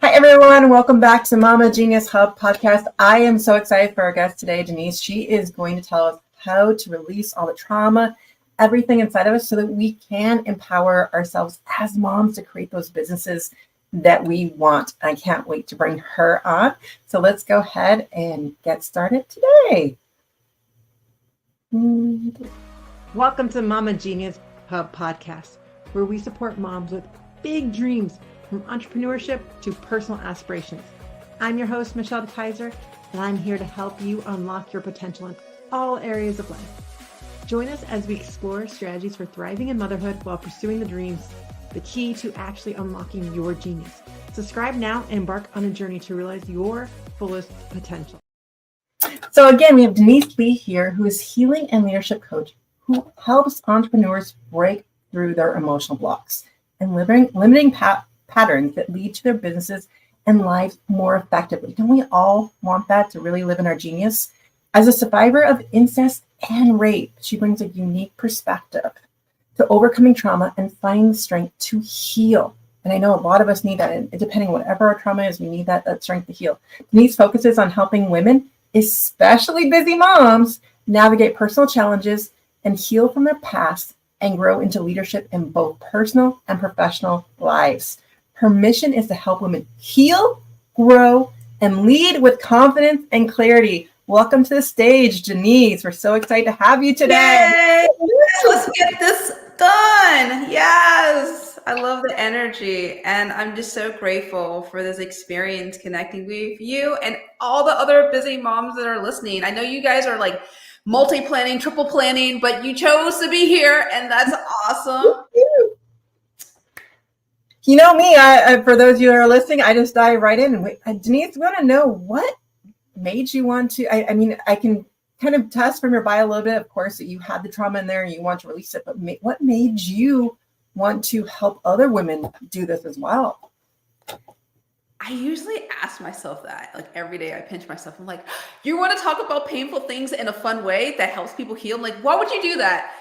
Hi, everyone. Welcome back to Mama Genius Hub podcast. I am so excited for our guest today, Denise. She is going to tell us how to release all the trauma, everything inside of us so that we can empower ourselves as moms to create those businesses that we want. I can't wait to bring her on. So let's go ahead and get started today. Welcome to Mama Genius Hub podcast, where we support moms with big dreams, from entrepreneurship to personal aspirations. I'm your host, Michelle Kaiser, and I'm here to help you unlock your potential in all areas of life. Join us as we explore strategies for thriving in motherhood while pursuing the dreams, the key to actually unlocking your genius. Subscribe now and embark on a journey to realize your fullest potential. So again, we have Denise Lee here, who is healing and leadership coach, who helps entrepreneurs break through their emotional blocks and limiting patterns that lead to their businesses and lives more effectively. Don't we all want that, to really live in our genius? As a survivor of incest and rape, she brings a unique perspective to overcoming trauma and finding the strength to heal. And I know a lot of us need that. And depending on whatever our trauma is, we need that strength to heal. Denise focuses on helping women, especially busy moms, navigate personal challenges and heal from their past and grow into leadership in both personal and professional lives. Her mission is to help women heal, grow, and lead with confidence and clarity. Welcome to the stage, Denise. We're so excited to have you today. Yay! Let's get this done. Yes. I love the energy. And I'm just so grateful for this experience connecting with you and all the other busy moms that are listening. I know you guys are like multi-planning, triple planning, but you chose to be here, and that's awesome. You know me, for those of you that are listening, I just dive right in. And Denise, we want to know what made you want to, I mean, I can kind of test from your bio a little bit, of course, that you had the trauma in there and you want to release it, but what made you want to help other women do this as well? I usually ask myself that, like every day I pinch myself. I'm like, you want to talk about painful things in a fun way that helps people heal? I'm like, why would you do that?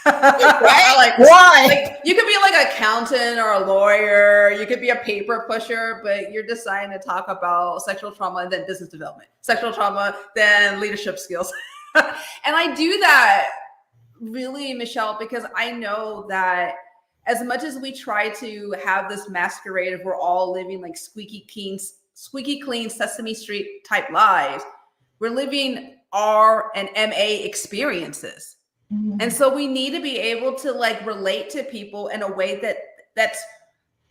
Right? Like, why? Like, you could be like an accountant or a lawyer. You could be a paper pusher, but you're deciding to talk about sexual trauma and then business development, sexual trauma, then leadership skills. And I do that really, Michelle, because I know that as much as we try to have this masquerade of we're all living like squeaky clean Sesame Street type lives, we're living R and MA experiences. And so we need to be able to like relate to people in a way that's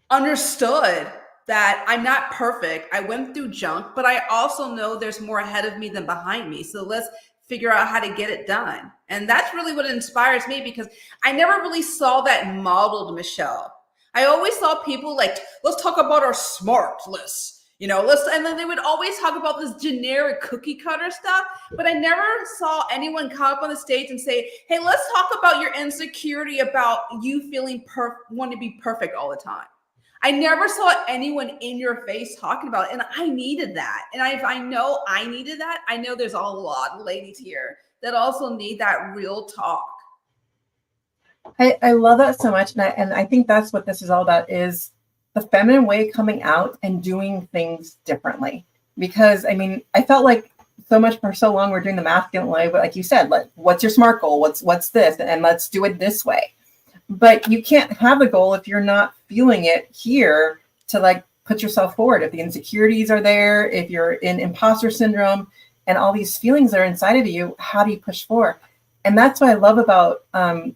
understood that I'm not perfect. I went through junk, but I also know there's more ahead of me than behind me. So let's figure out how to get it done. And that's really what inspires me, because I never really saw that modeled, Michelle. I always saw people like, let's talk about our SMART list. And then they would always talk about this generic cookie cutter stuff, but I never saw anyone come up on the stage and say, hey, let's talk about your insecurity about you feeling want to be perfect all the time. I never saw anyone in your face talking about it, and I needed that. And if I know I needed that, I know there's a lot of ladies here that also need that real talk. I love that so much. And I think that's what this is all about, is the feminine way coming out and doing things differently. Because I mean, I felt like so much for so long we're doing the masculine way, but like you said, like, what's your SMART goal? What's this? And let's do it this way. But you can't have a goal if you're not feeling it here to like put yourself forward. If the insecurities are there, if you're in imposter syndrome and all these feelings that are inside of you, how do you push forward? And that's what I love about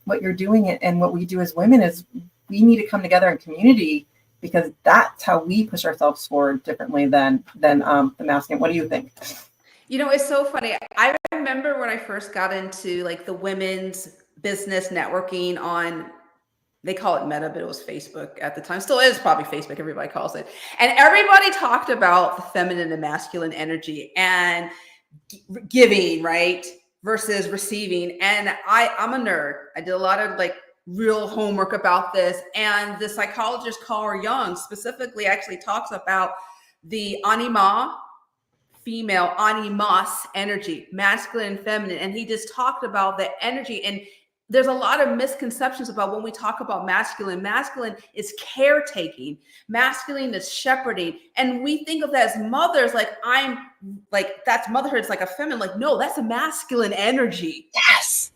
what you're doing and what we do as women is we need to come together in community, because that's how we push ourselves forward differently than the masculine. What do you think? It's so funny. I remember when I first got into like the women's business networking on, they call it Meta, but it was Facebook at the time. Still is probably Facebook. Everybody calls it. And everybody talked about the feminine and masculine energy and giving, right, versus receiving. And I'm a nerd. I did a lot of like real homework about this. And the psychologist Carl Jung specifically actually talks about the anima, female, animas energy, masculine and feminine. And he just talked about the energy. And there's a lot of misconceptions about when we talk about masculine. Masculine is caretaking. Masculine is shepherding. And we think of that as mothers, like that's motherhood. It's like a feminine. Like, no, that's a masculine energy. Yes.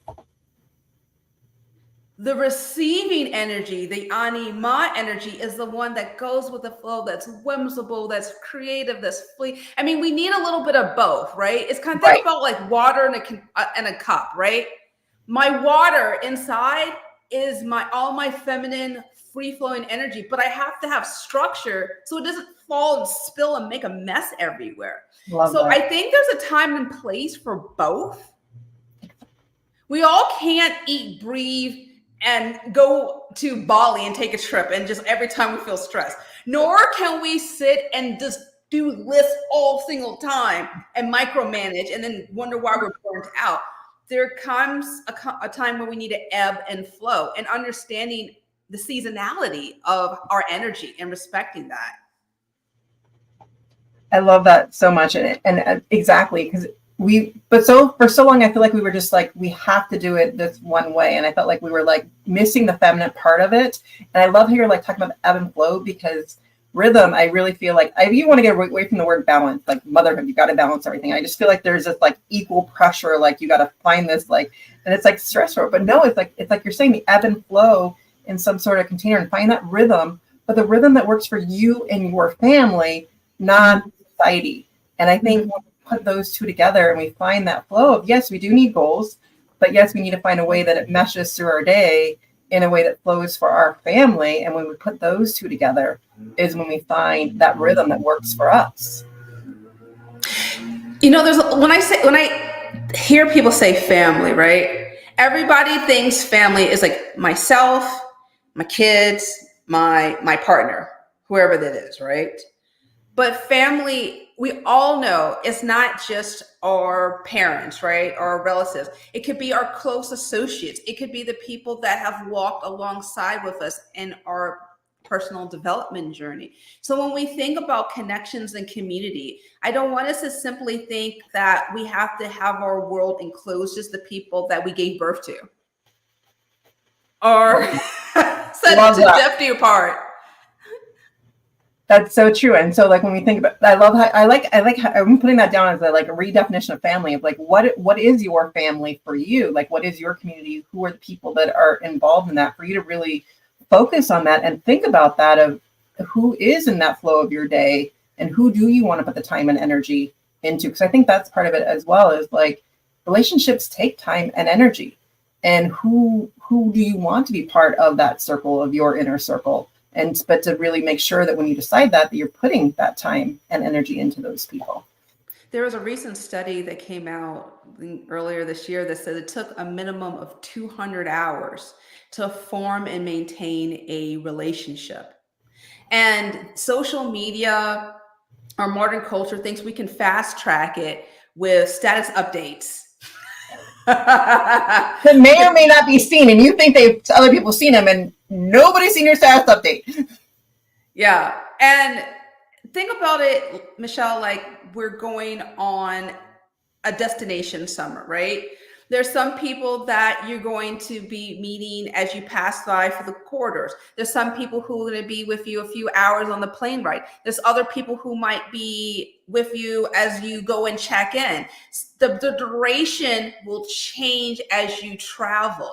The receiving energy, the anima energy, is the one that goes with the flow, that's whimsical, that's creative, that's free. I mean, we need a little bit of both, right? It's kind of think about like water in a cup, right? My water inside is all my feminine, free-flowing energy, but I have to have structure so it doesn't fall and spill and make a mess everywhere. Love so that. I think there's a time and place for both. We all can't eat, breathe, and go to Bali and take a trip and just every time we feel stressed. Nor can we sit and just do lists all single time and micromanage and then wonder why we're burnt out. There comes a time where we need to ebb and flow, and understanding the seasonality of our energy and respecting that. I love that so much. And exactly, because for so long, I feel like we were just like, we have to do it this one way. And I felt like we were like missing the feminine part of it. And I love how you're like talking about ebb and flow, because rhythm, I really feel like you want to get away from the word balance, like motherhood, you got to balance everything. I just feel like there's this like equal pressure, like you got to find this like, and it's like stressful, but no, it's like you're saying, the ebb and flow in some sort of container and find that rhythm, but the rhythm that works for you and your family, not society. And I think when we put those two together and we find that flow of, yes, we do need goals, but yes, we need to find a way that it meshes through our day in a way that flows for our family. And when we put those two together is when we find that rhythm that works for us. You know, when I hear people say family, right? Everybody thinks family is like myself, my kids, my partner, whoever that is, right? But family, we all know it's not just our parents, right? Or our relatives. It could be our close associates. It could be the people that have walked alongside with us in our personal development journey. So when we think about connections and community, I don't want us to simply think that we have to have our world enclosed just the people that we gave birth to, or send it to death you apart. That's so true. And so like when we think about, I love how I like how I'm putting that down as a redefinition of family, of like, what is your family for you? Like, what is your community? Who are the people that are involved in that, for you to really focus on that and think about that, of who is in that flow of your day and who do you want to put the time and energy into? Because I think that's part of it as well, is like relationships take time and energy, and who do you want to be part of that circle, of your inner circle? But to really make sure that when you decide that you're putting that time and energy into those people. There was a recent study that came out earlier this year that said it took a minimum of 200 hours to form and maintain a relationship. And social media, our modern culture, thinks we can fast track it with status updates. That may or may not be seen, and you think other people seen them, and nobody's seen your status update. Yeah, and think about it, Michelle, like we're going on a destination summer, right? There's some people that you're going to be meeting as you pass by for the corridors. There's some people who are going to be with you a few hours on the plane ride. There's other people who might be with you as you go and check in. The duration will change as you travel.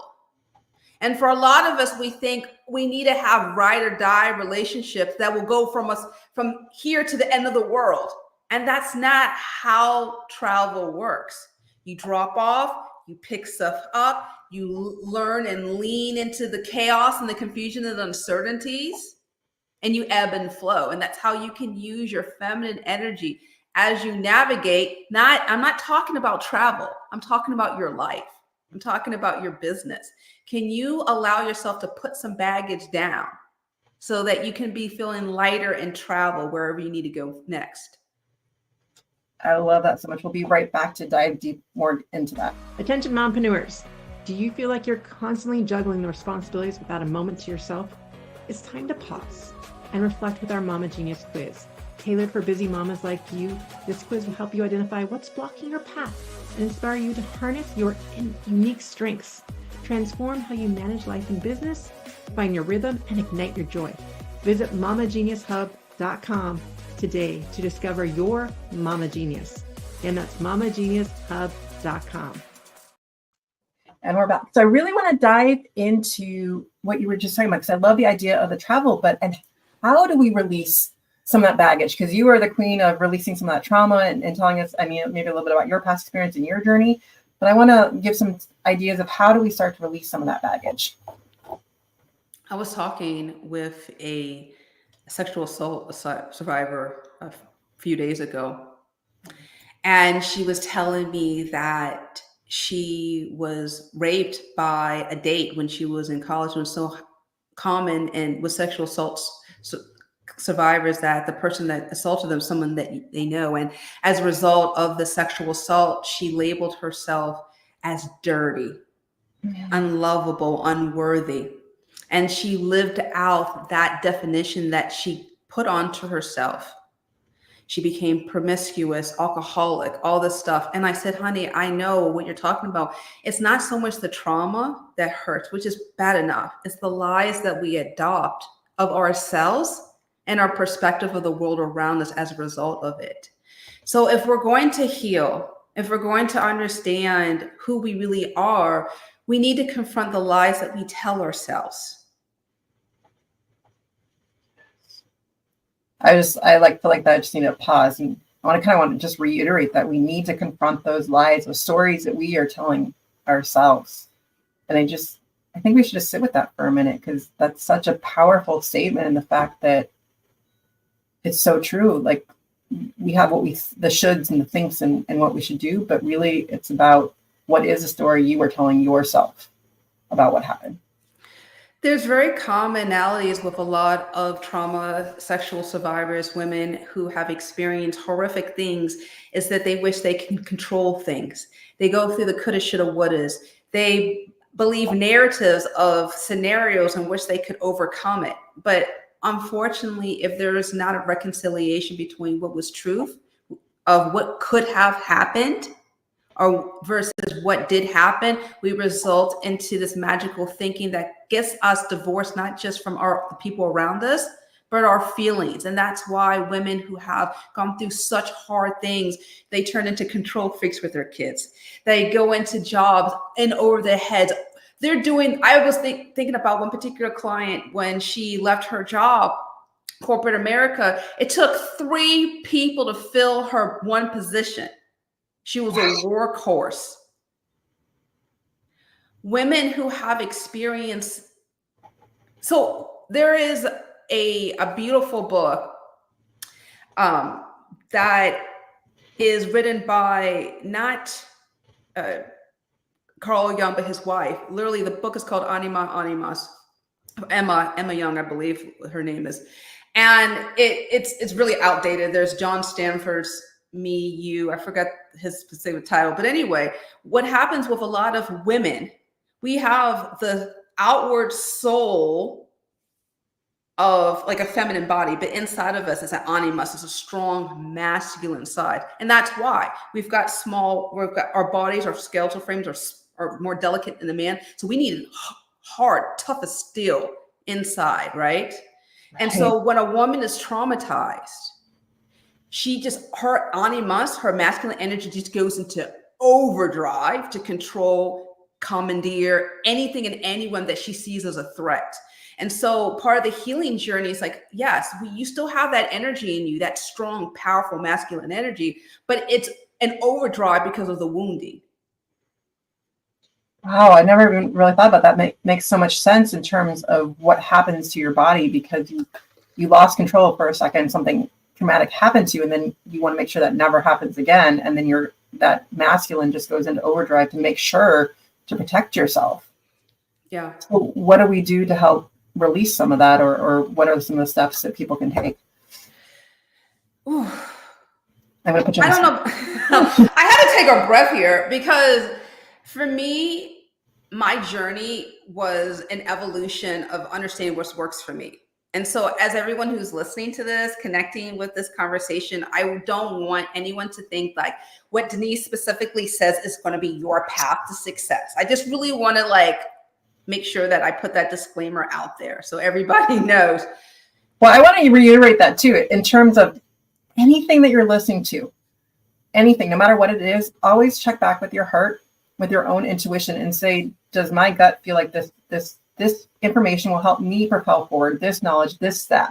And for a lot of us, we think we need to have ride or die relationships that will go from here to the end of the world. And that's not how travel works. You drop off, you pick stuff up, you learn and lean into the chaos and the confusion and the uncertainties, and you ebb and flow. And that's how you can use your feminine energy as you navigate. I'm not talking about travel. I'm talking about your life. I'm talking about your business. Can you allow yourself to put some baggage down so that you can be feeling lighter and travel wherever you need to go next? I love that so much. We'll be right back to dive deep more into that. Attention mompreneurs. Do you feel like you're constantly juggling the responsibilities without a moment to yourself? It's time to pause and reflect with our Mama Genius quiz. Tailored for busy mamas like you, this quiz will help you identify what's blocking your path and inspire you to harness your unique strengths. Transform how you manage life and business, find your rhythm, and ignite your joy. Visit mamageniushub.com today to discover your Mama Genius. And that's mamageniushub.com. And we're back. So I really want to dive into what you were just talking about, because I love the idea of the travel, and how do we release some of that baggage? Because you are the queen of releasing some of that trauma and telling us, maybe a little bit about your past experience and your journey. But I want to give some ideas of how do we start to release some of that baggage. I was talking with a sexual assault survivor a few days ago, and she was telling me that she was raped by a date when she was in college. It was so common and with sexual assaults survivors that the person that assaulted them, someone that they know. And as a result of the sexual assault, she labeled herself as dirty, unlovable, unworthy. And she lived out that definition that she put onto herself. She became promiscuous, alcoholic, all this stuff. And I said, honey, I know what you're talking about. It's not so much the trauma that hurts, which is bad enough. It's the lies that we adopt of ourselves and our perspective of the world around us as a result of it. So if we're going to heal, if we're going to understand who we really are, we need to confront the lies that we tell ourselves. I feel like that I just need to pause, and I want to just reiterate that we need to confront those lies, those stories that we are telling ourselves. And I think we should just sit with that for a minute, because that's such a powerful statement, and the fact that it's so true. Like, we have the shoulds and the thinks and what we should do, but really it's about what is the story you are telling yourself about what happened. There's very commonalities with a lot of trauma, sexual survivors, women who have experienced horrific things, is that they wish they can control things. They go through the coulda, shoulda, wouldas. They believe narratives of scenarios in which they could overcome it. But unfortunately, if there is not a reconciliation between what was truth of what could have happened or versus what did happen, we result into this magical thinking that gets us divorced, not just from the people around us, but our feelings. And that's why women who have gone through such hard things, they turn into control freaks with their kids. They go into jobs in over their heads. I was thinking about one particular client when she left her job, corporate America. It took 3 people to fill her one position. She was a workhorse. Women who have experienced, so there is a beautiful book that is written by not Carl Jung, but his wife. Literally, the book is called Anima Animas. Emma Young, I believe her name is. And it's really outdated. There's John Stanford's Me, You, I forgot his specific title. But anyway, what happens with a lot of women, we have the outward soul of like a feminine body, but inside of us is an animus, is a strong masculine side. And that's why we've got our bodies, our skeletal frames are more delicate than the man. So we need hard, tough as steel inside, right? And so when a woman is traumatized, her animus, her masculine energy just goes into overdrive to control, commandeer anything and anyone that she sees as a threat. And so part of the healing journey is like, yes, you still have that energy in you, that strong, powerful masculine energy, but it's an overdrive because of the wounding. Wow, I never even really thought about that. Makes so much sense in terms of what happens to your body, because you lost control for a second, something traumatic happened to you, and then you want to make sure that never happens again. And then that masculine just goes into overdrive to make sure to protect yourself. Yeah. So what do we do to help release some of that, or what are some of the steps that people can take? Ooh. I'm gonna put you on I don't know. I had to take a breath here, because for me, my journey was an evolution of understanding what works for me. And so as everyone who's listening to this, connecting with this conversation, I don't want anyone to think like what Denise specifically says is going to be your path to success. I just really want to make sure that I put that disclaimer out there so everybody knows. Well, I want to reiterate that too, in terms of anything that you're listening to, anything, no matter what it is, always check back with your heart, with your own intuition, and say, does my gut feel like this information will help me propel forward, this knowledge, this step?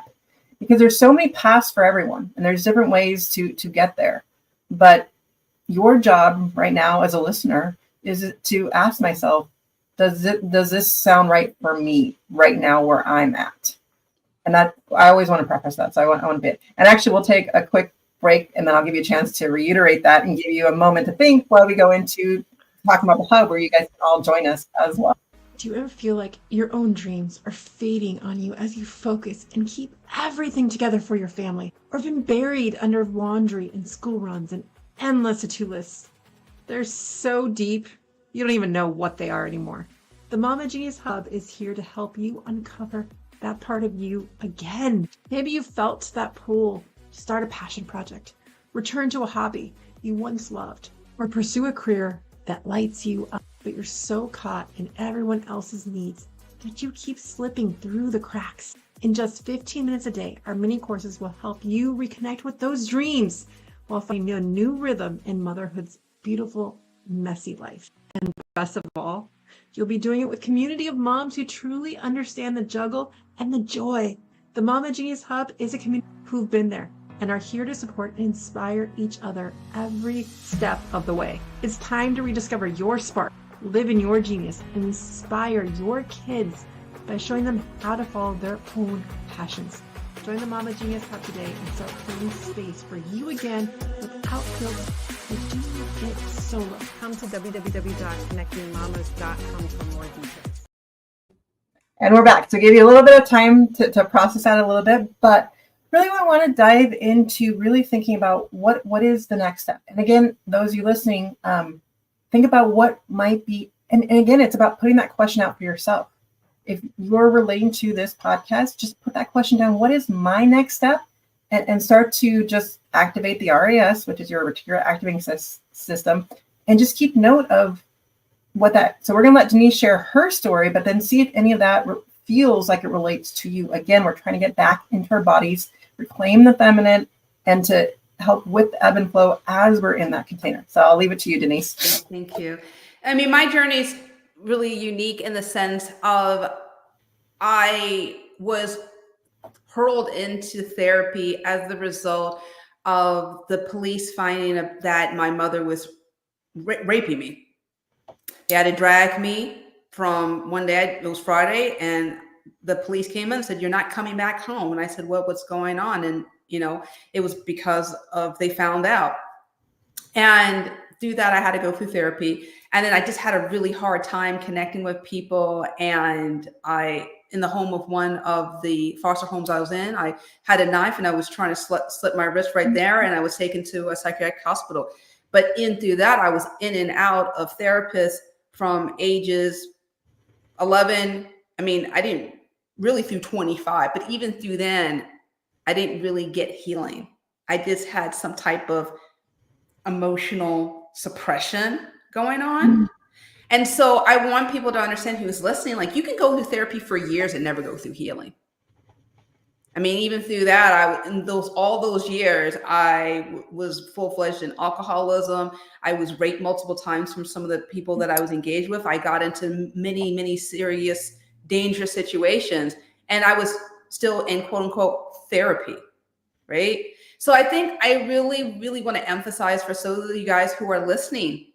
Because there's so many paths for everyone, and there's different ways to get there. But your job right now as a listener is to ask myself, does this sound right for me right now where I'm at? And that, I always want to preface that. So I want to bit. And actually, we'll take a quick break, and then I'll give you a chance to reiterate that and give you a moment to think while we go into talking about the hub, where you guys can all join us as well. Do you ever feel like your own dreams are fading on you as you focus and keep everything together for your family, or been buried under laundry and school runs and endless to-do lists? They're so deep, you don't even know what they are anymore. The Mama Genius Hub is here to help you uncover that part of you again. Maybe you felt that pull to start a passion project, return to a hobby you once loved, or pursue a career that lights you up, but you're so caught in everyone else's needs that you keep slipping through the cracks. In just 15 minutes a day, our mini courses will help you reconnect with those dreams while finding a new rhythm in motherhood's beautiful, messy life. And best of all, you'll be doing it with a community of moms who truly understand the juggle and the joy. The Mama Genius Hub is a community who've been there and are here to support and inspire each other every step of the way. It's time to rediscover your spark, live in your genius, and inspire your kids by showing them how to follow their own passions. Join the Mama Genius Hub today and start creating space for you again without guilt. You do it solo. Come to www.connectingmamas.com for more details. And we're back. So give you a little bit of time to process that a little bit, but really I want to dive into really thinking about what is the next step. And again, those of you listening, think about what might be, and again, it's about putting that question out for yourself. If you're relating to this podcast, just put that question down. What is my next step? And start to just activate the RAS, which is your reticular activating system, and just keep note of what that. So we're going to let Denise share her story, but then see if any of that feels like it relates to you. Again, we're trying to get back into our bodies, reclaim the feminine, and to help with the ebb and flow as we're in that container. So I'll leave it to you, Denise. Thank you. I mean, my journey is really unique in the sense of I was hurled into therapy as the result of the police finding that my mother was raping me. They had to drag me from one day, it was Friday, and the police came in and said, "You're not coming back home." And I said, "Well, what's going on?" And, it was because they found out. And through that, I had to go through therapy. And then I just had a really hard time connecting with people. And in the home of one of the foster homes I was in, I had a knife and I was trying to slit my wrist right there. And I was taken to a psychiatric hospital. But through that, I was in and out of therapists from ages 11. I mean, I didn't really through 25, but even through then, I didn't really get healing. I just had some type of emotional suppression going on. Mm-hmm. And so I want people to understand, who's listening, like, you can go through therapy for years and never go through healing. I mean, even through that, all those years, I was full-fledged in alcoholism. I was raped multiple times from some of the people that I was engaged with. I got into many, many serious, dangerous situations, and I was still in quote unquote therapy, right? So I think I really, really want to emphasize for those of you guys who are listening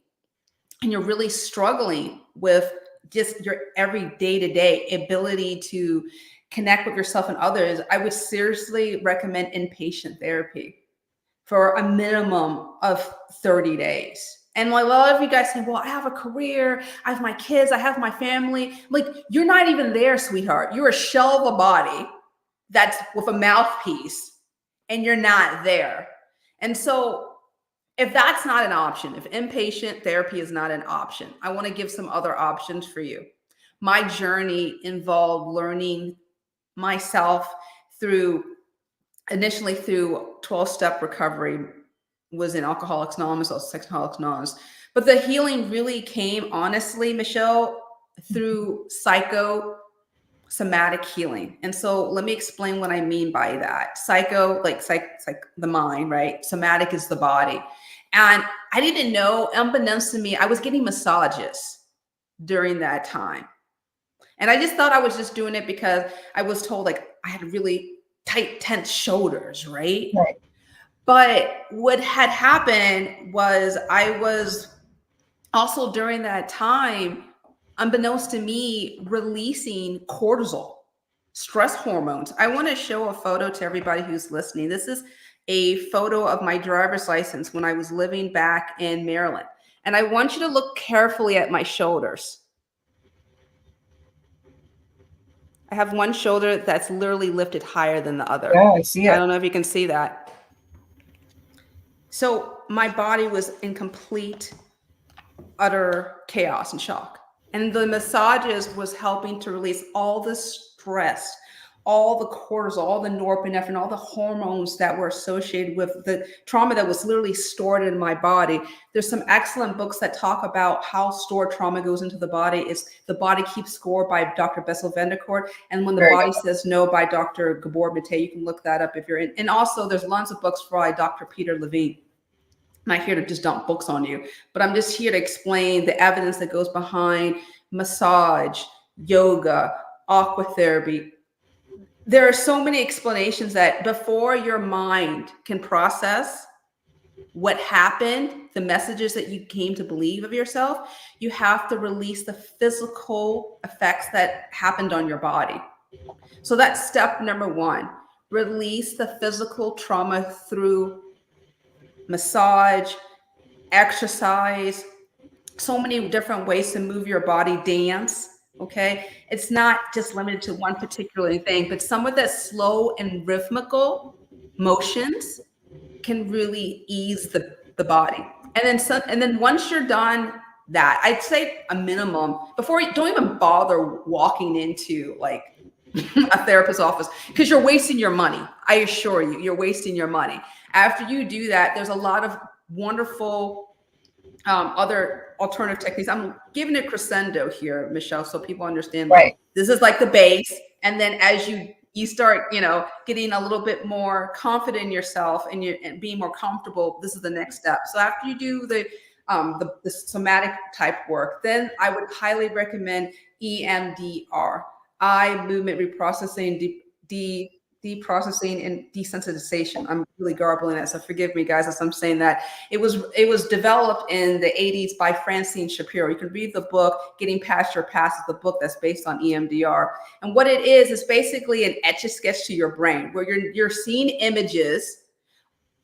and you're really struggling with just your every day-to-day ability to connect with yourself and others, I would seriously recommend inpatient therapy for a minimum of 30 days. And a lot of you guys say, well, I have a career, I have my kids, I have my family. Like, you're not even there, sweetheart. You're a shell of a body that's with a mouthpiece, and you're not there. And so if that's not an option, if inpatient therapy is not an option, I want to give some other options for you. My journey involved learning myself initially through 12-step recovery, was in Alcoholics Anonymous, also Sexaholics Anonymous. But the healing really came, honestly, Michelle, through psychosomatic healing. And so let me explain what I mean by that. Psycho, like the mind, right? Somatic is the body. And I didn't know, unbeknownst to me, I was getting massages during that time. And I just thought I was just doing it because I was told like I had really tight, tense shoulders, right? Right. But what had happened was I was also during that time, unbeknownst to me, releasing cortisol, stress hormones. I want to show a photo to everybody who's listening. This is a photo of my driver's license when I was living back in Maryland. And I want you to look carefully at my shoulders. I have one shoulder that's literally lifted higher than the other. Yeah, I see it. I don't know if you can see that. So my body was in complete, utter chaos and shock. And the massages was helping to release all the stress, all the cortisol, all the norepinephrine, all the hormones that were associated with the trauma that was literally stored in my body. There's some excellent books that talk about how stored trauma goes into the body. It's The Body Keeps Score by Dr. Bessel van der Kolk, and When the Very Body good. Says No by Dr. Gabor Mate. You can look that up if you're in. And also there's lots of books by Dr. Peter Levine. I'm not here to just dump books on you, but I'm just here to explain the evidence that goes behind massage, yoga, aquatherapy. There are so many explanations that before your mind can process what happened, the messages that you came to believe of yourself, you have to release the physical effects that happened on your body. So that's step number one. Release the physical trauma through massage, exercise, so many different ways to move your body, dance. Okay. It's not just limited to one particular thing, but some of the slow and rhythmical motions can really ease the body. And then once you're done that, I'd say a minimum before you don't even bother walking into like a therapist's office, because you're wasting your money. I assure you, you're wasting your money. After you do that, there's a lot of wonderful other alternative techniques. I'm giving it crescendo here, Michelle, so people understand. Right. This is like the base, and then as you start, getting a little bit more confident in yourself and being more comfortable, this is the next step. So after you do the somatic type work, then I would highly recommend EMDR, eye movement reprocessing, deprocessing and desensitization. I'm really garbling that, so forgive me, guys, as I'm saying that. It was developed in the 80s by Francine Shapiro. You can read the book, Getting Past Your Past, is the book that's based on EMDR. And what it is basically an etch-a-sketch to your brain, where you're seeing images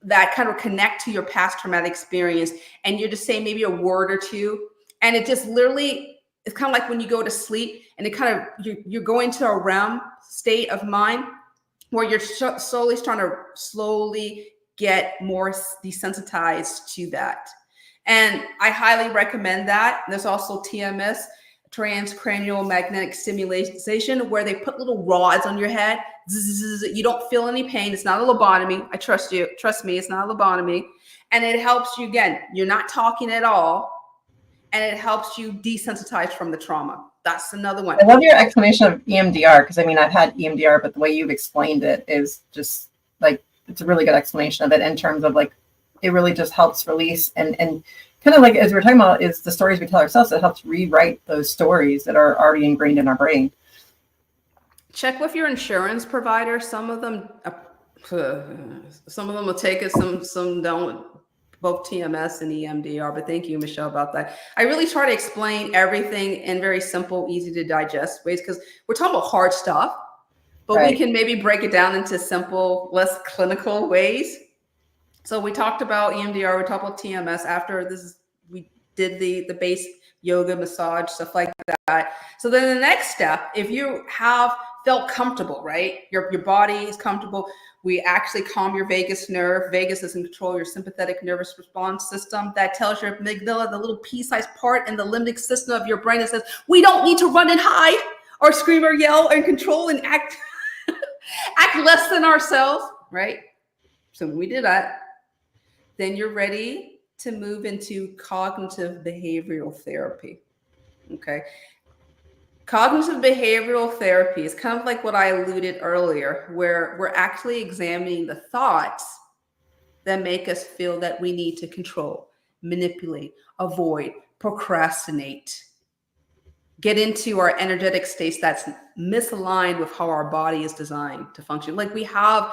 that kind of connect to your past traumatic experience, and you're just saying maybe a word or two, and it just literally, it's kind of like when you go to sleep, and it kind of, you're going to a REM state of mind, where you're slowly trying to get more desensitized to that. And I highly recommend that. There's also TMS, transcranial magnetic stimulation, where they put little rods on your head. You don't feel any pain. It's not a lobotomy. I trust you. Trust me, it's not a lobotomy. And it helps you, again, you're not talking at all. And it helps you desensitize from the trauma. That's another one. I love your explanation of EMDR, because I've had EMDR, but the way you've explained it is just like, it's a really good explanation of it in terms of like, it really just helps release and kind of like, as we're talking about, is the stories we tell ourselves, it helps rewrite those stories that are already ingrained in our brain. Check with your insurance provider. Some of them will take it, some don't. Both TMS and EMDR, but thank you, Michelle, about that. I really try to explain everything in very simple, easy to digest ways, because we're talking about hard stuff, but we can maybe break it down into simple, less clinical ways. So we talked about EMDR, we talked about TMS. After this, we did the base yoga, massage, stuff like that. So then the next step, if you have felt comfortable, right? Your body is comfortable. We actually calm your vagus nerve. Vagus is in control of your sympathetic nervous response system. That tells your amygdala, the little pea-sized part in the limbic system of your brain, that says, we don't need to run and hide or scream or yell and control and act less than ourselves, right? So when we do that, then you're ready to move into cognitive behavioral therapy, okay? Cognitive behavioral therapy is kind of like what I alluded earlier, where we're actually examining the thoughts that make us feel that we need to control, manipulate, avoid, procrastinate, get into our energetic states that's misaligned with how our body is designed to function. Like we have,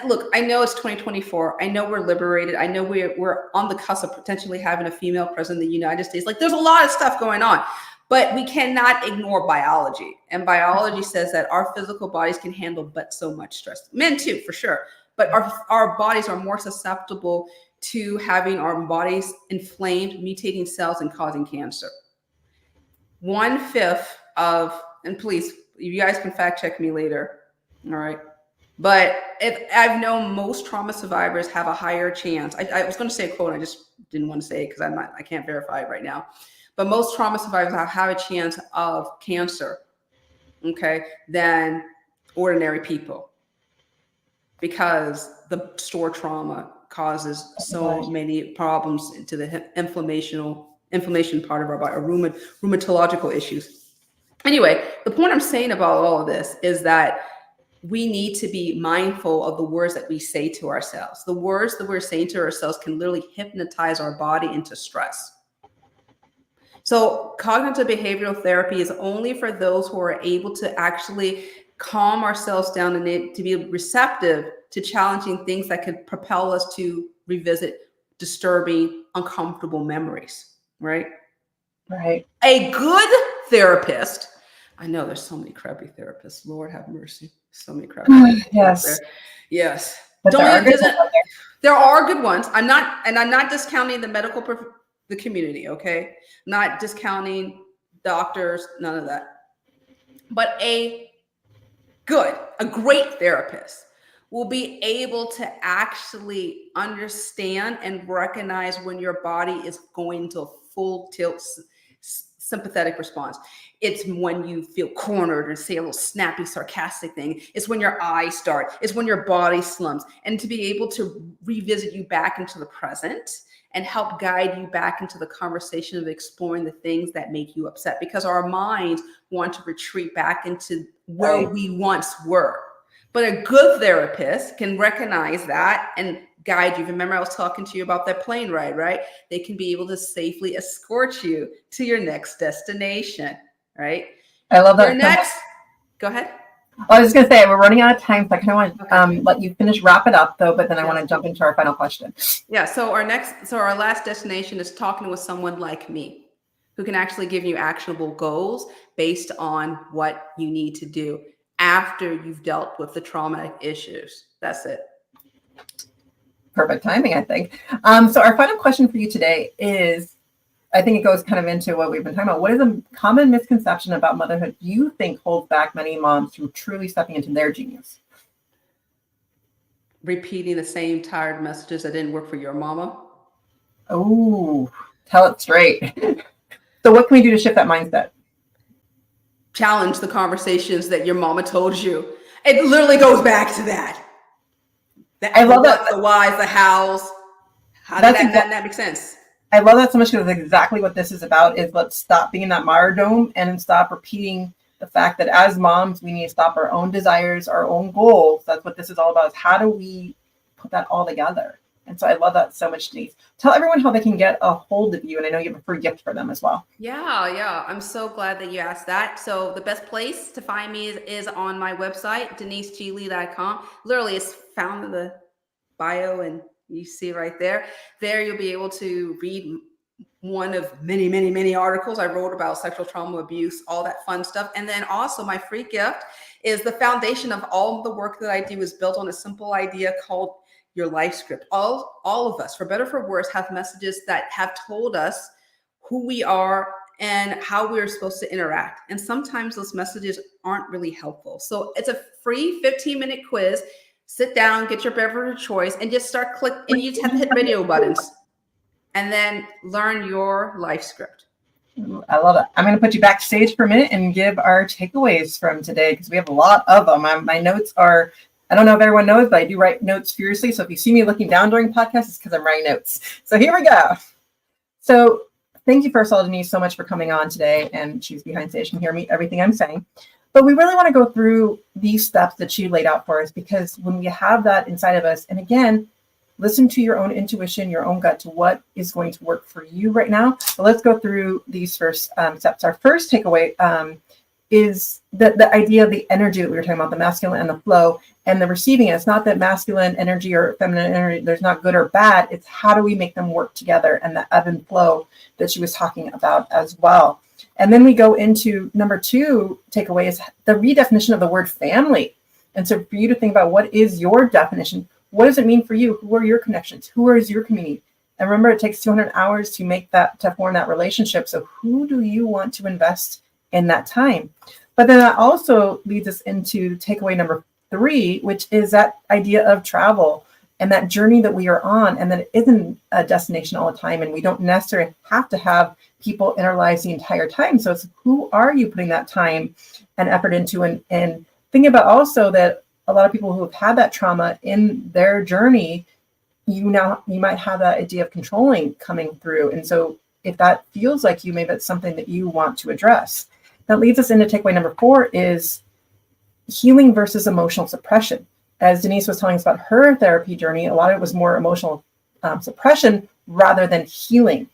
look, I know it's 2024. I know we're liberated. I know we're on the cusp of potentially having a female president of the United States. Like there's a lot of stuff going on, but we cannot ignore biology. And biology says that our physical bodies can handle but so much stress. Men too, for sure. But our bodies are more susceptible to having our bodies inflamed, mutating cells, and causing cancer. 1/5 of, and please, you guys can fact check me later, all right? But I've known most trauma survivors have a higher chance. I was going to say a quote, I just didn't want to say it because I can't verify it right now. But most trauma survivors have a chance of cancer, okay, than ordinary people, because the stored trauma causes so many problems to the inflammation part of our body, or rheumatological issues. Anyway, the point I'm saying about all of this is that we need to be mindful of the words that we say to ourselves. The words that we're saying to ourselves can literally hypnotize our body into stress. So cognitive behavioral therapy is only for those who are able to actually calm ourselves down and to be receptive to challenging things that could propel us to revisit disturbing, uncomfortable memories, right? Right. A good therapist, I know there's so many crappy therapists. Lord have mercy. So many crappy therapists. Yes. Yes. But There are good ones. I'm not discounting the medical the community, okay? I'm not discounting doctors, none of that. But a great therapist will be able to actually understand and recognize when your body is going to full tilt sympathetic response. It's when you feel cornered or say a little snappy, sarcastic thing. It's when your eyes start. It's when your body slumps. And to be able to revisit you back into the present and help guide you back into the conversation of exploring the things that make you upset, because our minds want to retreat back into where we once were. But a good therapist can recognize that and guide you. Remember, I was talking to you about that plane ride, right? They can be able to safely escort you to your next destination, right? I love that. Go ahead. I was just going to say, we're running out of time, so I kind of want to let you wrap it up, though, but then I want to jump into our final question. Yeah, so our last destination is talking with someone like me, who can actually give you actionable goals based on what you need to do after you've dealt with the traumatic issues. That's it. Perfect timing, I think. So our final question for you today is, I think it goes kind of into what we've been talking about. What is a common misconception about motherhood you think holds back many moms from truly stepping into their genius? Repeating the same tired messages that didn't work for your mama. Oh, tell it straight. So what can we do to shift that mindset? Challenge the conversations that your mama told you. It literally goes back to that. I love that. The whys, the hows. How did that make sense? I love that so much, because exactly what this is about is let's stop being in that martyrdom and stop repeating the fact that as moms, we need to stop our own desires, our own goals. That's what this is all about, is how do we put that all together? And so I love that so much, Denise. Tell everyone how they can get a hold of you. And I know you have a free gift for them as well. Yeah. I'm so glad that you asked that. So the best place to find me is on my website, deniseglee.com. Literally, it's found in the bio, and you see right there. There you'll be able to read one of many, many, many articles I wrote about sexual trauma, abuse, all that fun stuff. And then also my free gift is the foundation of all of the work that I do is built on a simple idea called your life script. All of us, for better or for worse, have messages that have told us who we are and how we're supposed to interact. And sometimes those messages aren't really helpful. So it's a free 15-minute quiz. Sit down, get your beverage of choice, and just start clicking. And you just have to hit video buttons and then learn your life script. I love it. I'm going to put you backstage for a minute and give our takeaways from today, because we have a lot of them. My notes are, I don't know if everyone knows, but I do write notes furiously. So if you see me looking down during podcasts, it's because I'm writing notes. So here we go. So thank you, first of all, Denise, so much for coming on today. And she's behind stage, can hear me, everything I'm saying. But we really want to go through these steps that she laid out for us, because when we have that inside of us, and again, listen to your own intuition, your own gut to what is going to work for you right now. But let's go through these first steps. Our first takeaway is the idea of the energy that we were talking about, the masculine and the flow and the receiving it. It's not that masculine energy or feminine energy, there's not good or bad. It's how do we make them work together, and the ebb and flow that she was talking about as well. And then we go into number 2 takeaway is the redefinition of the word family. And so for you to think about, what is your definition? What does it mean for you? Who are your connections? Who is your community? And remember, it takes 200 hours to form that relationship. So who do you want to invest in that time? But then that also leads us into takeaway number 3, which is that idea of travel and that journey that we are on, and that it isn't a destination all the time. And we don't necessarily have to have people in our lives the entire time. So it's, who are you putting that time and effort into? And thinking about also that a lot of people who have had that trauma in their journey, you might have that idea of controlling coming through. And so if that feels like you, maybe it's something that you want to address. That leads us into takeaway number 4 is healing versus emotional suppression. As Denise was telling us about her therapy journey, a lot of it was more emotional suppression rather than healing.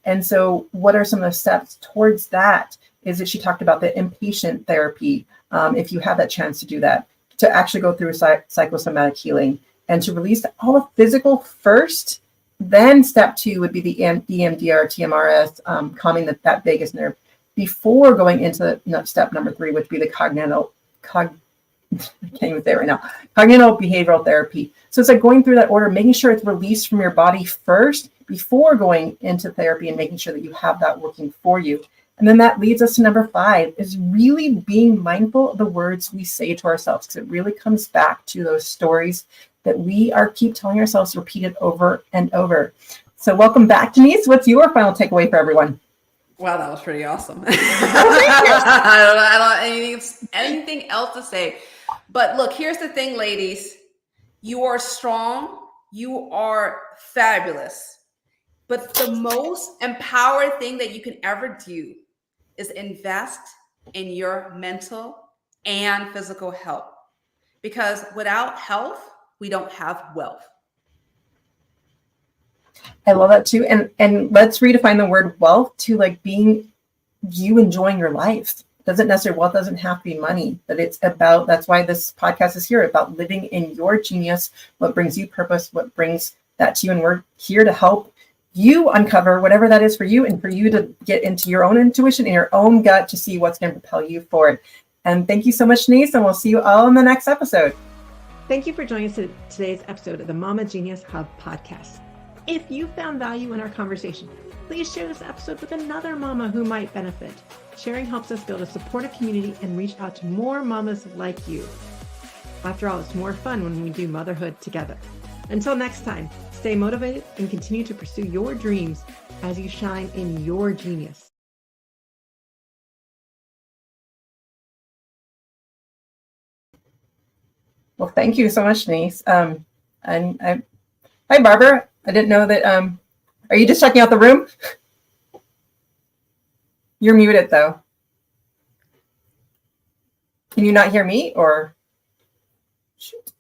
And so what are some of the steps towards that? Is that she talked about the inpatient therapy, if you have that chance to do that, to actually go through psychosomatic healing and to release all the physical first. Then step 2 would be the EMDR, TMRS, calming that vagus nerve, before going into step number 3, which would be the cognitive behavioral therapy. So it's like going through that order, making sure it's released from your body first before going into therapy, and making sure that you have that working for you. And then that leads us to number 5, is really being mindful of the words we say to ourselves, because it really comes back to those stories that we keep telling ourselves, repeated over and over. So welcome back, Denise. What's your final takeaway for everyone? Wow, that was pretty awesome. I don't have anything else to say. But look, here's the thing, ladies. You are strong. You are fabulous. But the most empowering thing that you can ever do is invest in your mental and physical health. Because without health, we don't have wealth. I love that too. And let's redefine the word wealth to like being you enjoying your life. Wealth doesn't have to be money, but it's about, that's why this podcast is here, about living in your genius, what brings you purpose, what brings that to you. And we're here to help you uncover whatever that is for you, and for you to get into your own intuition and your own gut to see what's going to propel you forward. And thank you so much, Denise, and we'll see you all in the next episode. Thank you for joining us in today's episode of the Mama Genius Hub podcast. If you found value in our conversation, please share this episode with another mama who might benefit. Sharing helps us build a supportive community and reach out to more mamas like you. After all, it's more fun when we do motherhood together. Until next time, stay motivated and continue to pursue your dreams as you shine in your genius. Well, thank you so much, Denise. Hi, Barbara. I didn't know that. Are you just checking out the room? You're muted, though. Can you not hear me, or? Shoot.